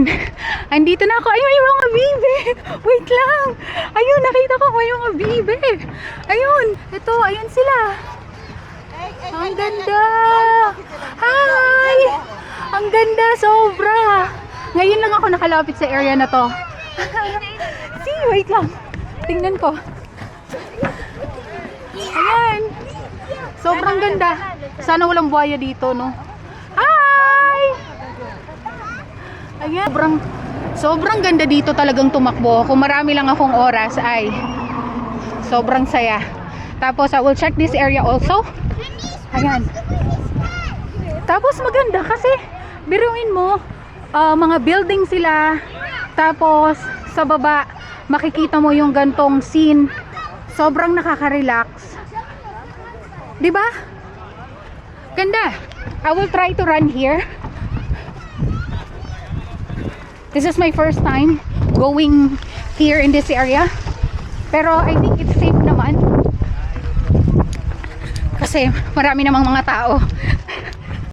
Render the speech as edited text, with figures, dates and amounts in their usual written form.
Ayun. Andito na ako. Ay, may mga bibe. Wait lang. Ayun, nakita ko may mga bibe. Ayun. Ito, ayun sila. Ang ganda. Hi! Ang ganda, sobra. Ngayon lang ako nakalapit sa area na to. See, wait lang. Tingnan ko. Ayan. Sobrang ganda. Sana walang buhaya dito, no? Hi! Ayan. Sobrang ganda dito talagang tumakbo. Kung marami lang akong oras ay sobrang saya. Tapos I will check this area also. Ayan. Tapos maganda kasi biruin mo, mga building sila. Tapos sa baba makikita mo yung gantong scene. Sobrang nakaka-relax. 'Di ba? Ganda. I will try to run here. This is my first time going here in this area. Pero I think it's safe naman. Kasi marami namang mga tao.